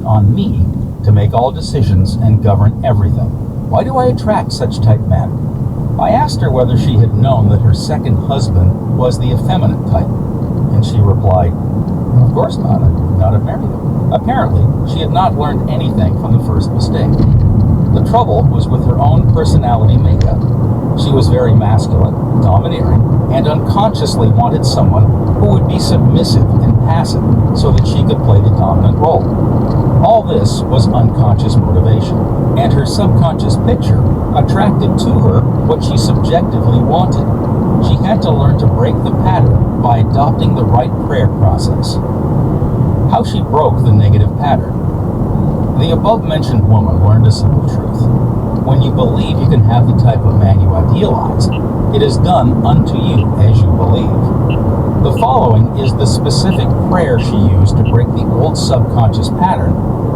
on me to make all decisions and govern everything. Why do I attract such type men? I asked her whether she had known that her second husband was the effeminate type, and she replied, "Of course not. I would not have married him." Apparently, she had not learned anything from the first mistake. The trouble was with her own personality makeup. She was very masculine, domineering, and unconsciously wanted someone who would be submissive and passive so that she could play the dominant role. All this was unconscious motivation, and her subconscious picture attracted to her what she subjectively wanted. She had to learn to break the pattern by adopting the right prayer process. How she broke the negative pattern. The above-mentioned woman learned a simple truth. When you believe you can have the type of man you idealize, it is done unto you as you believe. The following is the specific prayer she used to break the old subconscious pattern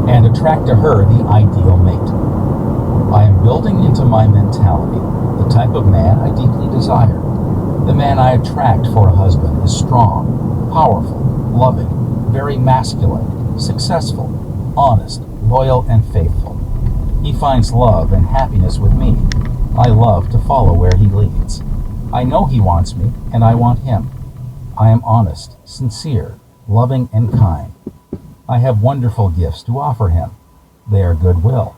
and attract to her the ideal mate. I am building into my mentality the type of man I deeply desire. The man I attract for a husband is strong, powerful, loving, very masculine, successful, honest, loyal, and faithful. He finds love and happiness with me. I love to follow where he leads. I know he wants me, and I want him. I am honest, sincere, loving, and kind. I have wonderful gifts to offer him. They are goodwill,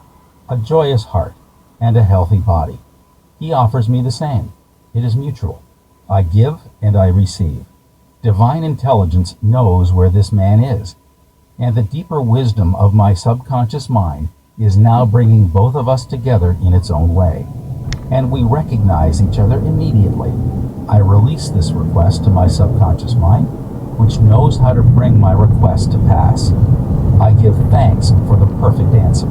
a joyous heart, and a healthy body. He offers me the same. It is mutual. I give and I receive. Divine intelligence knows where this man is, and the deeper wisdom of my subconscious mind is now bringing both of us together in its own way, and we recognize each other immediately. I release this request to my subconscious mind, which knows how to bring my request to pass. I give thanks for the perfect answer.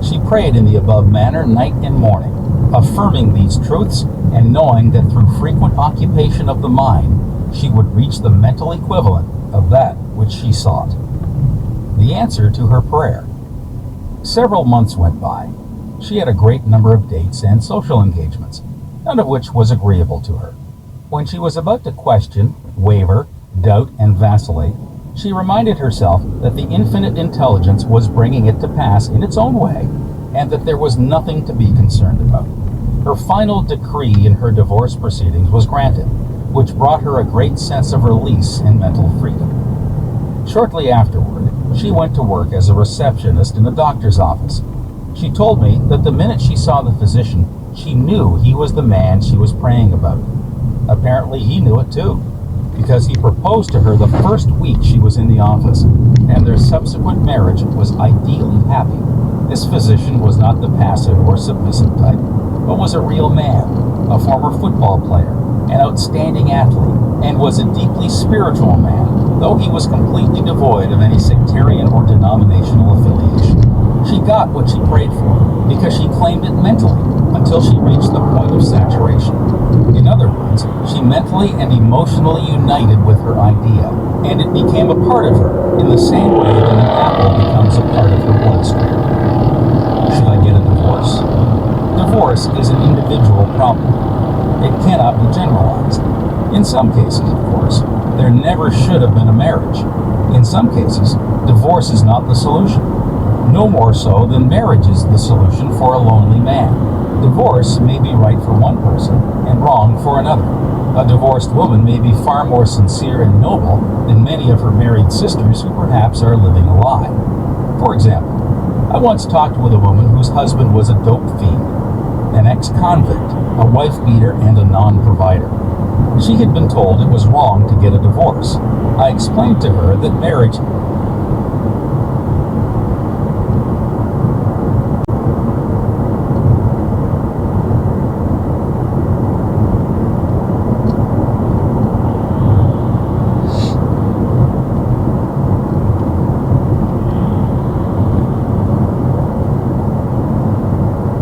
She prayed in the above manner night and morning, affirming these truths and knowing that through frequent occupation of the mind, she would reach the mental equivalent of that which she sought. The answer to her prayer. Several months went by. She had a great number of dates and social engagements, none of which was agreeable to her. When she was about to question, waver, doubt, and vacillate, she reminded herself that the infinite intelligence was bringing it to pass in its own way, and that there was nothing to be concerned about. Her final decree in her divorce proceedings was granted, which brought her a great sense of release and mental freedom. Shortly afterward, she went to work as a receptionist in a doctor's office. She told me that the minute she saw the physician, she knew he was the man she was praying about. Apparently he knew it too, because he proposed to her the first week she was in the office, and their subsequent marriage was ideally happy. This physician was not the passive or submissive type, but was a real man, a former football player, an outstanding athlete, and was a deeply spiritual man, though he was completely devoid of any sectarian or denominational affiliation. She got what she prayed for, because she claimed it mentally, until she reached the point of saturation. In other words, she mentally and emotionally united with her idea, and it became a part of her, in the same way that an apple becomes a part of her bloodstream. Should I get a divorce? Divorce is an individual problem. It cannot be generalized. In some cases, of course, there never should have been a marriage. In some cases, divorce is not the solution. No more so than marriage is the solution for a lonely man. Divorce may be right for one person and wrong for another. A divorced woman may be far more sincere and noble than many of her married sisters who perhaps are living a lie. For example, I once talked with a woman whose husband was a dope fiend, an ex-convict, a wife-beater, and a non-provider. She had been told it was wrong to get a divorce. I explained to her that marriage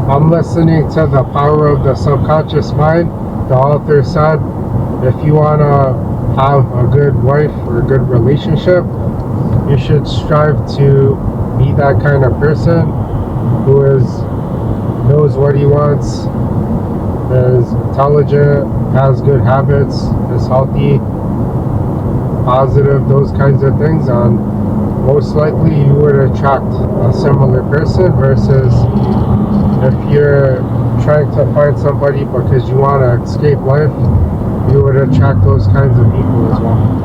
I'm listening to The Power of the Subconscious Mind. The author said, if you want to have a good wife or a good relationship, you should strive to be that kind of person who knows what he wants, is intelligent, has good habits, is healthy, positive, those kinds of things. And most likely you would attract a similar person, versus if you're trying to find somebody because you want to escape life, you would attract those kinds of people as well.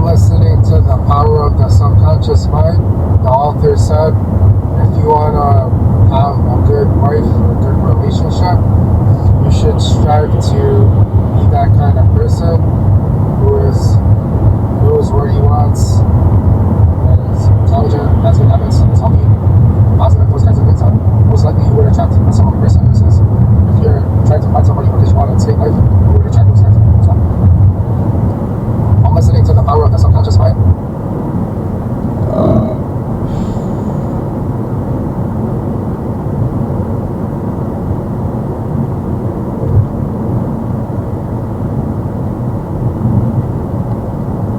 Listening to The Power of the Subconscious Mind, the author said, if you want to have a good wife or a good relationship, you should strive to be that kind of person who knows what he wants, and is intelligent, has good habits, is healthy, positive, those kinds of things. Most likely you would attract a similar person, versus if you're trying to find somebody because you want to escape life, you would attract those kinds of people as well. I'm listening to The Power of the Subconscious Mind.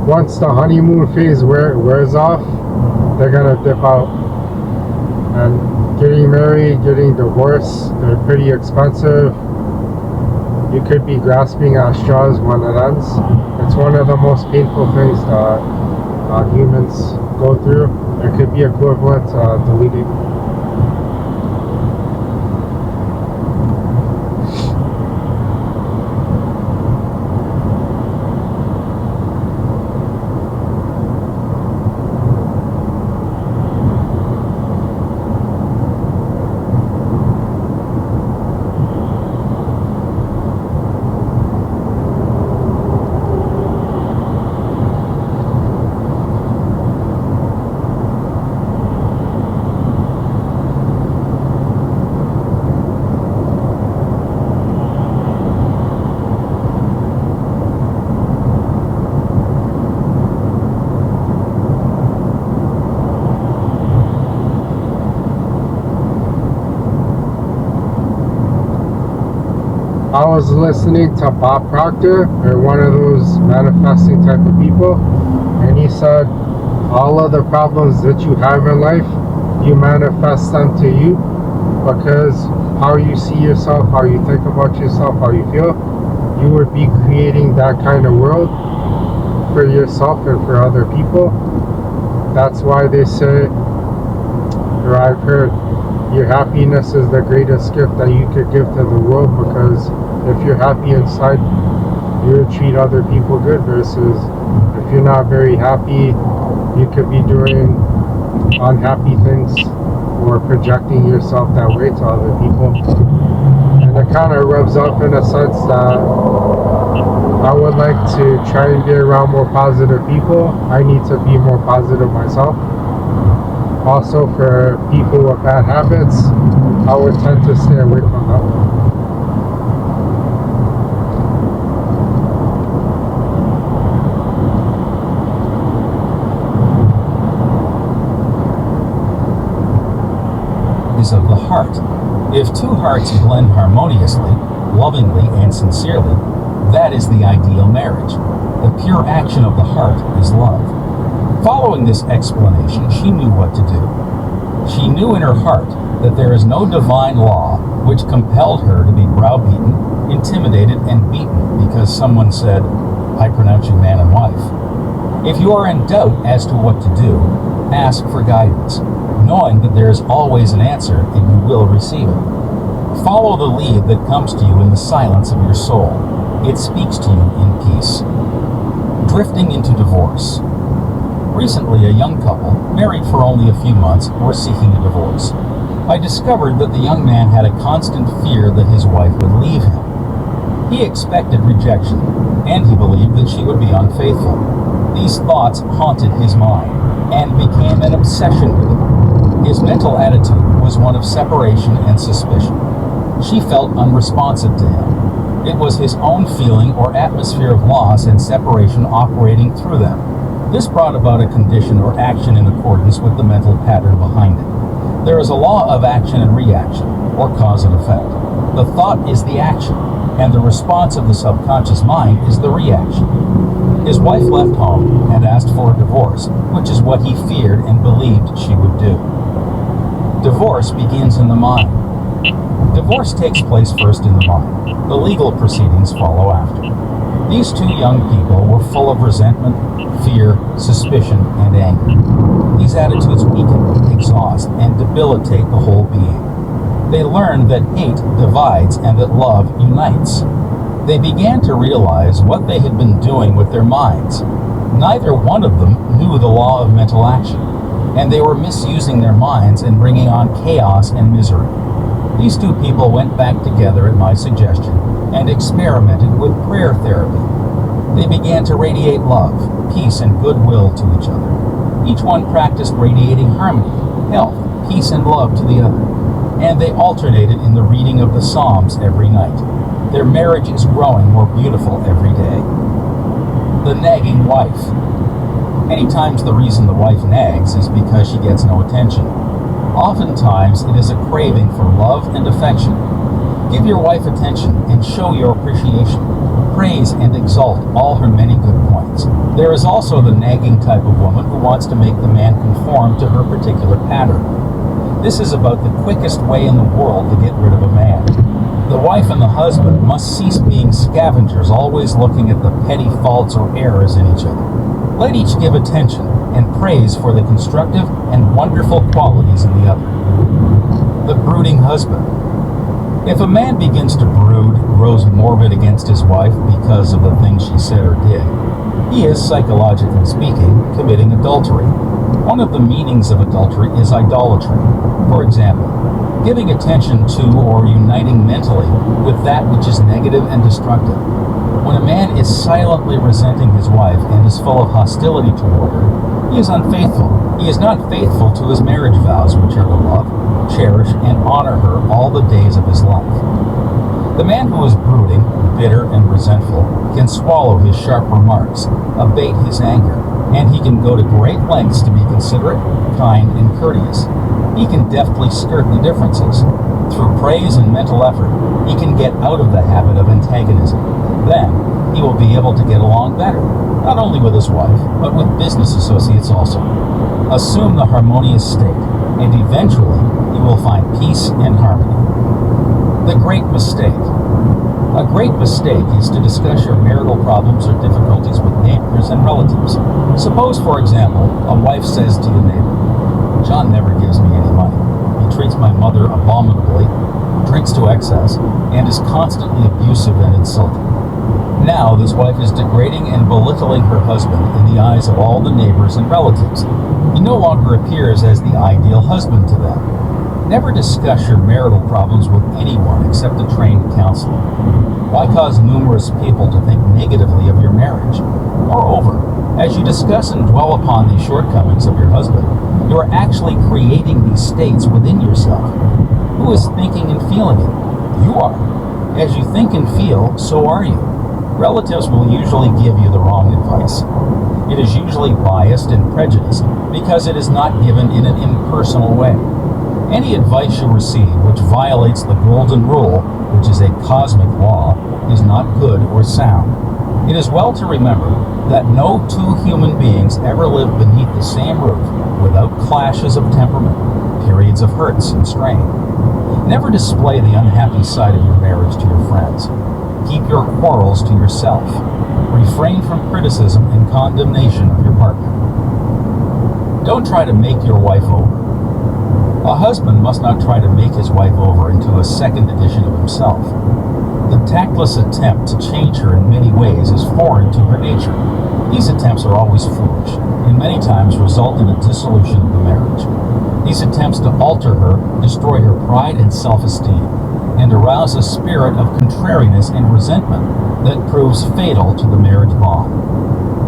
Once the honeymoon phase wears off, they're gonna dip out. And getting married, getting divorced, they're pretty expensive. You could be grasping at straws when it ends. It's one of the most painful things that humans go through. It could be equivalent to deleting. I was listening to Bob Proctor, or one of those manifesting type of people, and he said all of the problems that you have in life, you manifest them to you, because how you see yourself, how you think about yourself, how you feel, you would be creating that kind of world for yourself and for other people. That's why they say, or I've heard, your happiness is the greatest gift that you could give to the world, because if you're happy inside, you would treat other people good, versus if you're not very happy, you could be doing unhappy things or projecting yourself that way to other people. And it kind of rubs off in a sense that I would like to try and be around more positive people. I need to be more positive myself. Also, for people with bad habits, I would tend to stay away from them. Of the heart. If two hearts blend harmoniously, lovingly, and sincerely, that is the ideal marriage. The pure action of the heart is love. Following this explanation, she knew what to do. She knew in her heart that there is no divine law which compelled her to be browbeaten, intimidated, and beaten because someone said, "I pronounce you man and wife." If you are in doubt as to what to do, ask for guidance, knowing that there is always an answer and you will receive it. Follow the lead that comes to you in the silence of your soul. It speaks to you in peace. Drifting into divorce. Recently, a young couple, married for only a few months, were seeking a divorce. I discovered that the young man had a constant fear that his wife would leave him. He expected rejection, and he believed that she would be unfaithful. These thoughts haunted his mind and became an obsession with him. His mental attitude was one of separation and suspicion. She felt unresponsive to him. It was his own feeling or atmosphere of loss and separation operating through them. This brought about a condition or action in accordance with the mental pattern behind it. There is a law of action and reaction, or cause and effect. The thought is the action, and the response of the subconscious mind is the reaction. His wife left home and asked for a divorce, which is what he feared and believed she would do. Divorce begins in the mind. Divorce takes place first in the mind. The legal proceedings follow after. These two young people were full of resentment, fear, suspicion, and anger. These attitudes weaken, exhaust, and debilitate the whole being. They learned that hate divides and that love unites. They began to realize what they had been doing with their minds. Neither one of them knew the law of mental action, and they were misusing their minds and bringing on chaos and misery. These two people went back together at my suggestion and experimented with prayer therapy. They began to radiate love, peace, and goodwill to each other. Each one practiced radiating harmony, health, peace, and love to the other, and they alternated in the reading of the Psalms every night. Their marriage is growing more beautiful every day. The nagging wife. Many times the reason the wife nags is because she gets no attention. Oftentimes it is a craving for love and affection. Give your wife attention and show your appreciation. Praise and exalt all her many good points. There is also the nagging type of woman who wants to make the man conform to her particular pattern. This is about the quickest way in the world to get rid of a man. The wife and the husband must cease being scavengers, always looking at the petty faults or errors in each other. Let each give attention and praise for the constructive and wonderful qualities in the other. The brooding husband. If a man begins to brood, grows morbid against his wife because of the things she said or did, he is, psychologically speaking, committing adultery. One of the meanings of adultery is idolatry. For example, giving attention to or uniting mentally with that which is negative and destructive. When a man is silently resenting his wife and is full of hostility toward her, he is unfaithful. He is not faithful to his marriage vows, which are to love, cherish, and honor her all the days of his life. The man who is brooding, bitter, and resentful can swallow his sharp remarks, abate his anger, and he can go to great lengths to be considerate, kind, and courteous. He can deftly skirt the differences. Through praise and mental effort, he can get out of the habit of antagonism. Then, he will be able to get along better, not only with his wife, but with business associates also. Assume the harmonious state, and eventually you will find peace and harmony. The great mistake. A great mistake is to discuss your marital problems or difficulties with neighbors and relatives. Suppose, for example, a wife says to the neighbor, "John never gives me any money. He treats my mother abominably, drinks to excess, and is constantly abusive and insulting." Now this wife is degrading and belittling her husband in the eyes of all the neighbors and relatives. He no longer appears as the ideal husband to them. Never discuss your marital problems with anyone except a trained counselor. Why cause numerous people to think negatively of your marriage? Moreover, as you discuss and dwell upon the shortcomings of your husband, you are actually creating these states within yourself. Who is thinking and feeling it? You are. As you think and feel, so are you. Relatives will usually give you the wrong advice. It is usually biased and prejudiced because it is not given in an impersonal way. Any advice you receive which violates the golden rule, which is a cosmic law, is not good or sound. It is well to remember that no two human beings ever lived beneath the same roof without clashes of temperament, periods of hurts and strain. Never display the unhappy side of your marriage to your friends. Keep your quarrels to yourself. Refrain from criticism and condemnation of your partner. Don't try to make your wife over. A husband must not try to make his wife over into a second edition of himself. The tactless attempt to change her in many ways is foreign to her nature. These attempts are always foolish, and many times result in a dissolution of the marriage. These attempts to alter her destroy her pride and self-esteem, and arouse a spirit of contrariness and resentment that proves fatal to the marriage bond.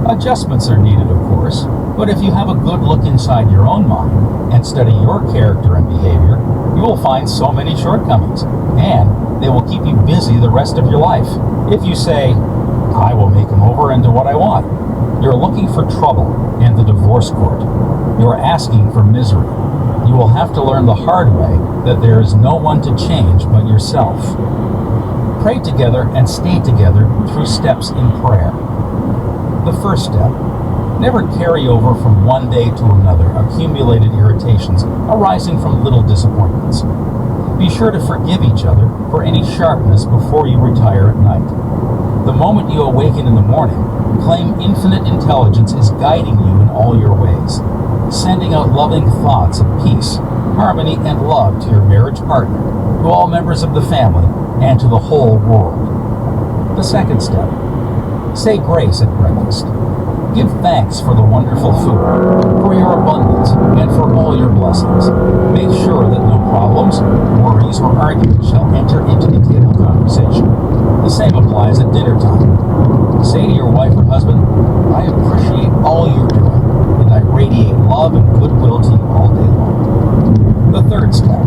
Adjustments are needed, of course, but if you have a good look inside your own mind and study your character and behavior, you will find so many shortcomings, and they will keep you busy the rest of your life. If you say, "I will make him over into what I want," you're looking for trouble and the divorce court. You're asking for misery. You will have to learn the hard way that there is no one to change but yourself. Pray together and stay together through steps in prayer. The first step, Never carry over from one day to another accumulated irritations arising from little disappointments. Be sure to forgive each other for any sharpness before you retire at night. The moment you awaken in the morning, claim infinite intelligence is guiding you in all your ways, sending out loving thoughts of peace, harmony, and love to your marriage partner, to all members of the family, and to the whole world. The second step, say grace at breakfast. Give thanks for the wonderful food, for your abundance, and for all your blessings. Make sure that no problems, worries, or arguments shall enter into the table conversation. The same applies at dinner time. Say to your wife or husband, I appreciate all you're doing, and I radiate love and goodwill to you all day long. The third step,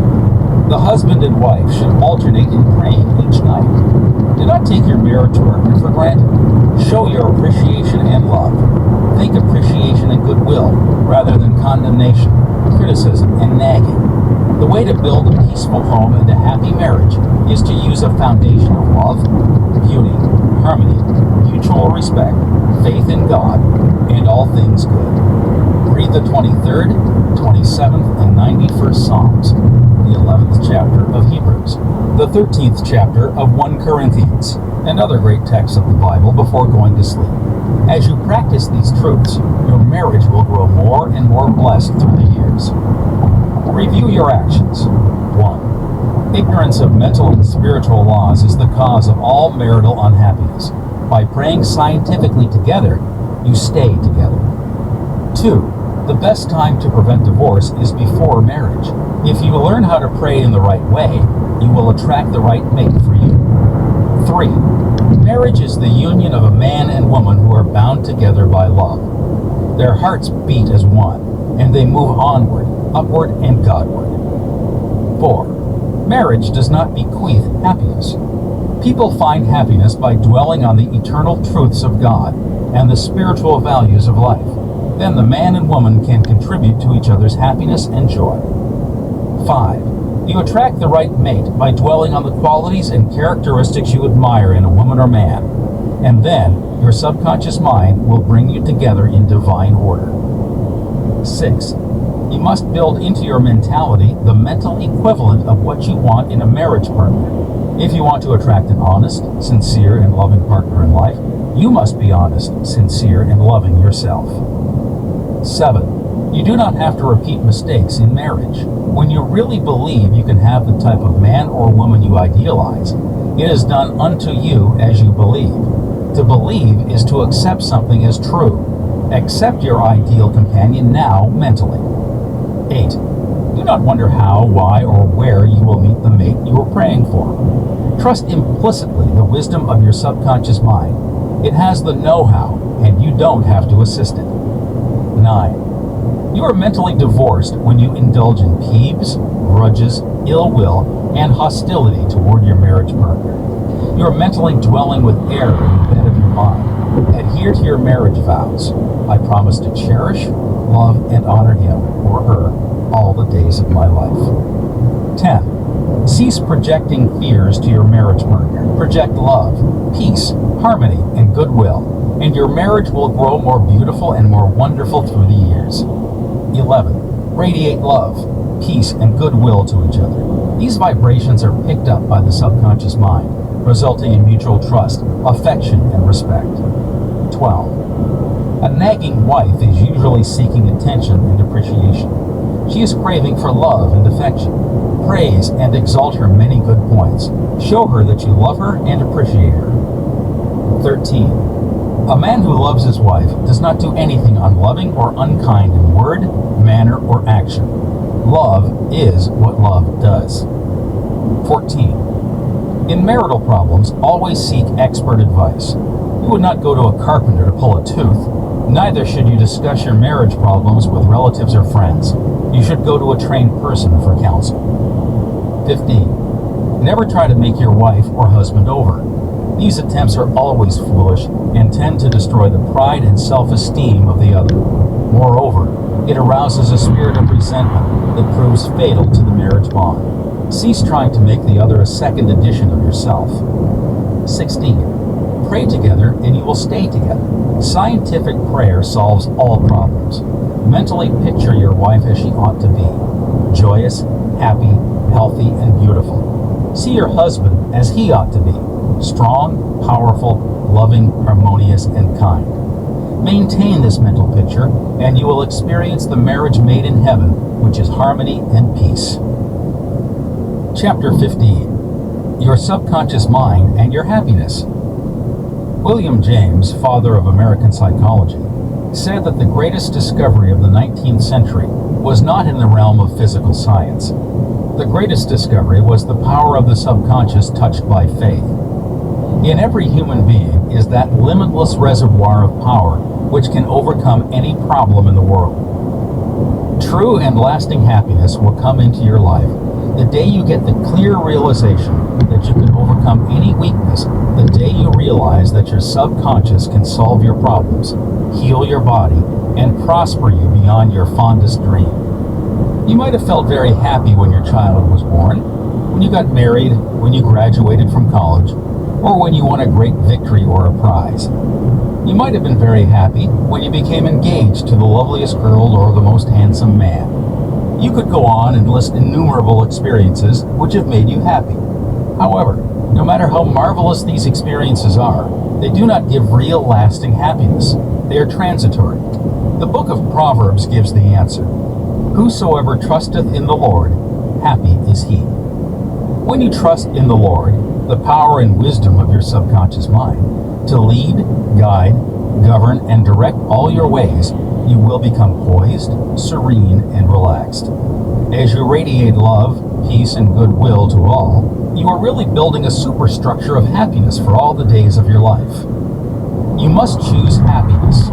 the husband and wife should alternate in praying each night. Do not take your marriage partner for granted. Show your appreciation and love. Think appreciation and goodwill rather than condemnation, criticism, and nagging. The way to build a peaceful home and a happy marriage is to use a foundation of love, beauty, harmony, mutual respect, faith in God, and all things good. Read the 23rd, 27th, and 91st Psalms, the 11th chapter of Hebrews, the 13th chapter of 1 Corinthians, and other great texts of the Bible before going to sleep. As you practice these truths, your marriage will grow more and more blessed through the years. Review your actions. 1. Ignorance of mental and spiritual laws is the cause of all marital unhappiness. By praying scientifically together, you stay together. 2. The best time to prevent divorce is before marriage. If you learn how to pray in the right way, you will attract the right mate for you. 3. Marriage is the union of a man and woman who are bound together by love. Their hearts beat as one, and they move onward, upward, and Godward. 4. Marriage does not bequeath happiness. People find happiness by dwelling on the eternal truths of God and the spiritual values of life. Then the man and woman can contribute to each other's happiness and joy. 5. You attract the right mate by dwelling on the qualities and characteristics you admire in a woman or man, and then your subconscious mind will bring you together in divine order. 6. You must build into your mentality the mental equivalent of what you want in a marriage partner. If you want to attract an honest, sincere, and loving partner in life, you must be honest, sincere, and loving yourself. 7. You do not have to repeat mistakes in marriage. When you really believe you can have the type of man or woman you idealize, it is done unto you as you believe. To believe is to accept something as true. Accept your ideal companion now mentally. 8. Do not wonder how, why, or where you will meet the mate you are praying for. Trust implicitly the wisdom of your subconscious mind. It has the know-how, and you don't have to assist it. 9. You are mentally divorced when you indulge in peeves, grudges, ill will, and hostility toward your marriage partner. You are mentally dwelling with error in the bed of your mind. Adhere to your marriage vows. I promise to cherish, love, and honor him or her all the days of my life. 10. Cease projecting fears to your marriage partner. Project love, peace, harmony, and goodwill, and your marriage will grow more beautiful and more wonderful through the years. 11. Radiate love, peace, and goodwill to each other. These vibrations are picked up by the subconscious mind, resulting in mutual trust, affection, and respect. 12. A nagging wife is usually seeking attention and appreciation. She is craving for love and affection. Praise and exalt her many good points. Show her that you love her and appreciate her. 13. A man who loves his wife does not do anything unloving or unkind in word, manner, or action. Love is what love does. 14. In marital problems, always seek expert advice. You would not go to a carpenter to pull a tooth. Neither should you discuss your marriage problems with relatives or friends. You should go to a trained person for counsel. 15. Never try to make your wife or husband over. These attempts are always foolish and tend to destroy the pride and self-esteem of the other. Moreover, it arouses a spirit of resentment that proves fatal to the marriage bond. Cease trying to make the other a second edition of yourself. 16. pray together and you will stay together. Scientific prayer solves all problems. Mentally picture your wife as she ought to be. Joyous, happy, healthy, and beautiful. See your husband as he ought to be. Strong, powerful, loving, harmonious, and kind. Maintain this mental picture, and you will experience the marriage made in heaven, which is harmony and peace. Chapter 15. Your subconscious mind and your happiness. William James, father of American psychology, said that the greatest discovery of the 19th century was not in the realm of physical science. The greatest discovery was the power of the subconscious touched by faith. In every human being is that limitless reservoir of power which can overcome any problem in the world. True and lasting happiness will come into your life the day you get the clear realization that you can overcome any weakness, the day you realize that your subconscious can solve your problems, heal your body, and prosper you beyond your fondest dream. You might have felt very happy when your child was born, when you got married, when you graduated from college, or when you won a great victory or a prize. You might have been very happy when you became engaged to the loveliest girl or the most handsome man. You could go on and list innumerable experiences which have made you happy. However, no matter how marvelous these experiences are, they do not give real lasting happiness. They are transitory. The book of Proverbs gives the answer. Whosoever trusteth in the Lord, happy is he. When you trust in the Lord, the power and wisdom of your subconscious mind, to lead, guide, govern, and direct all your ways, you will become poised, serene, and relaxed. As you radiate love, peace, and goodwill to all, you are really building a superstructure of happiness for all the days of your life. You must choose happiness.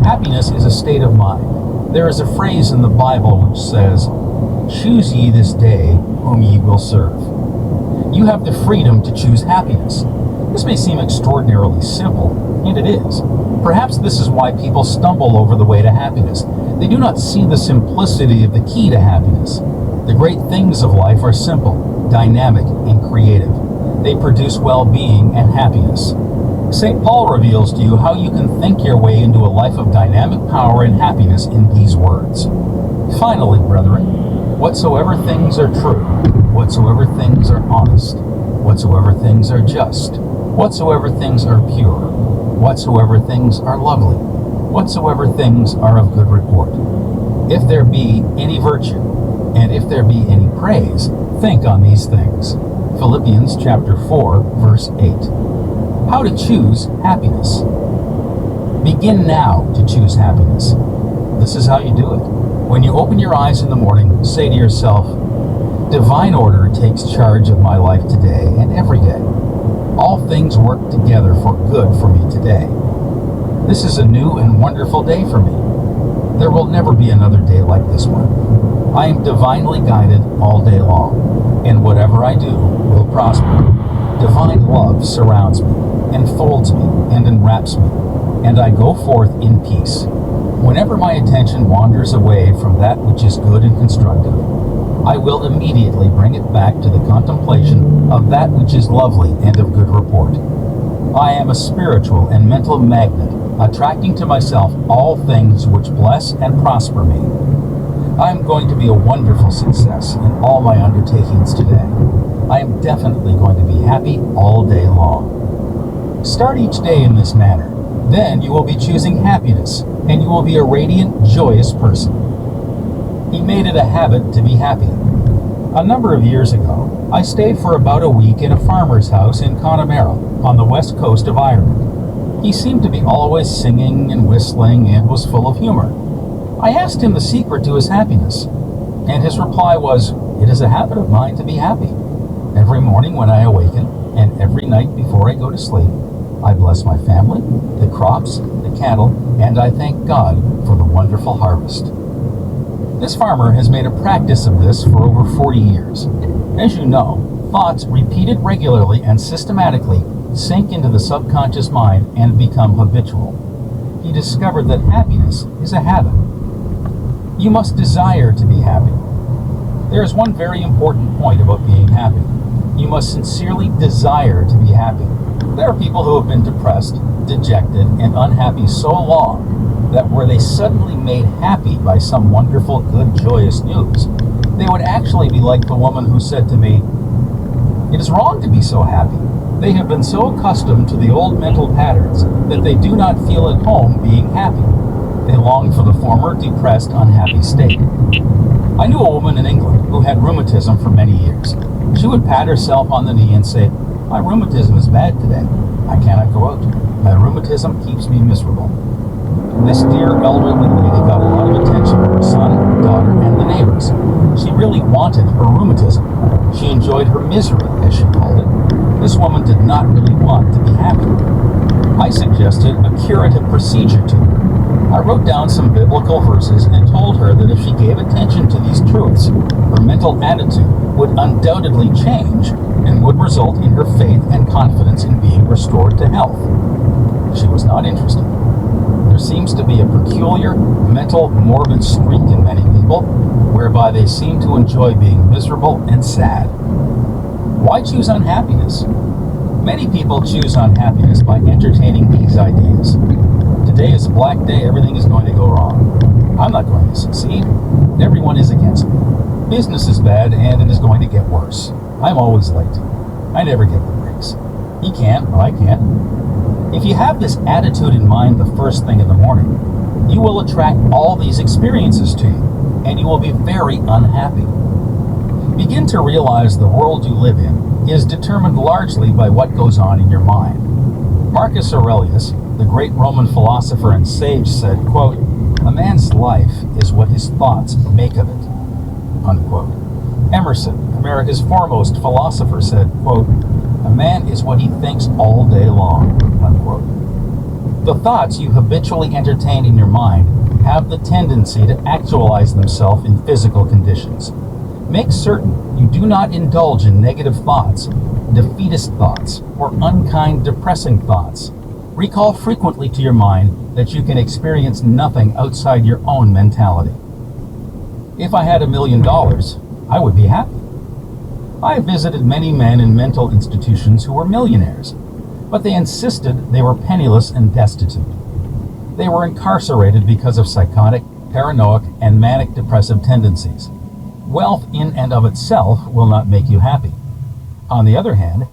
Happiness is a state of mind. There is a phrase in the Bible which says, "Choose ye this day whom ye will serve." You have the freedom to choose happiness. This may seem extraordinarily simple, and it is. Perhaps this is why people stumble over the way to happiness. They do not see the simplicity of the key to happiness. The great things of life are simple, dynamic, and creative. They produce well-being and happiness. St. Paul reveals to you how you can think your way into a life of dynamic power and happiness in these words. Finally, brethren, whatsoever things are true, whatsoever things are honest, whatsoever things are just, whatsoever things are pure, whatsoever things are lovely, whatsoever things are of good report. If there be any virtue, and if there be any praise, think on these things. Philippians chapter 4, verse 8. How to choose happiness. Begin now to choose happiness. This is how you do it. When you open your eyes in the morning, say to yourself, "Divine order takes charge of my life today and every day. All things work together for good for me today. This is a new and wonderful day for me. There will never be another day like this one. I am divinely guided all day long, and whatever I do will prosper. Divine love surrounds me, enfolds me, and enwraps me, and I go forth in peace. Whenever my attention wanders away from that which is good and constructive, I will immediately bring it back to the contemplation of that which is lovely and of good report. I am a spiritual and mental magnet, attracting to myself all things which bless and prosper me. I am going to be a wonderful success in all my undertakings today. I am definitely going to be happy all day long." Start each day in this manner. Then you will be choosing happiness, and you will be a radiant, joyous person. He made it a habit to be happy. A number of years ago, I stayed for about a week in a farmer's house in Connemara, on the west coast of Ireland. He seemed to be always singing and whistling and was full of humor. I asked him the secret to his happiness, and his reply was, "It is a habit of mine to be happy. Every morning when I awaken, and every night before I go to sleep, I bless my family, the crops, the cattle, and I thank God for the wonderful harvest." This farmer has made a practice of this for over 40 years. As you know, thoughts repeated regularly and systematically sink into the subconscious mind and become habitual. He discovered that happiness is a habit. You must desire to be happy. There is one very important point about being happy. You must sincerely desire to be happy. There are people who have been depressed, dejected, and unhappy so long that were they suddenly made happy by some wonderful, good, joyous news, they would actually be like the woman who said to me, "It is wrong to be so happy. They have been so accustomed to the old mental patterns that they do not feel at home being happy. They long for the former depressed, unhappy state." I knew a woman in England who had rheumatism for many years. She would pat herself on the knee and say, "My rheumatism is bad today. I cannot go out. My rheumatism keeps me miserable." This dear elderly lady got a lot of attention from her son, daughter, and the neighbors. She really wanted her rheumatism. She enjoyed her misery, as she called it. This woman did not really want to be happy. I suggested a curative procedure to her. I wrote down some biblical verses and told her that if she gave attention to these truths, her mental attitude would undoubtedly change and would result in her faith and confidence in being restored to health. She was not interested. There seems to be a peculiar mental morbid streak in many people, whereby they seem to enjoy being miserable and sad. Why choose unhappiness? Many people choose unhappiness by entertaining these ideas. Today is a black day, everything is going to go wrong. I'm not going to succeed. Everyone is against me. Business is bad and it is going to get worse. I'm always late. I never get the breaks. He can't, but I can't. If you have this attitude in mind the first thing in the morning, you will attract all these experiences to you, and you will be very unhappy. Begin to realize the world you live in is determined largely by what goes on in your mind. Marcus Aurelius, the great Roman philosopher and sage, said, quote, "A man's life is what his thoughts make of it," unquote. Emerson, America's foremost philosopher, said, quote, "A man is what he thinks all day long," unquote. The thoughts you habitually entertain in your mind have the tendency to actualize themselves in physical conditions. Make certain you do not indulge in negative thoughts, defeatist thoughts, or unkind, depressing thoughts. Recall frequently to your mind that you can experience nothing outside your own mentality. If I had $1 million, I would be happy. I have visited many men in mental institutions who were millionaires, but they insisted they were penniless and destitute. They were incarcerated because of psychotic, paranoid, and manic depressive tendencies. Wealth in and of itself will not make you happy. On the other hand,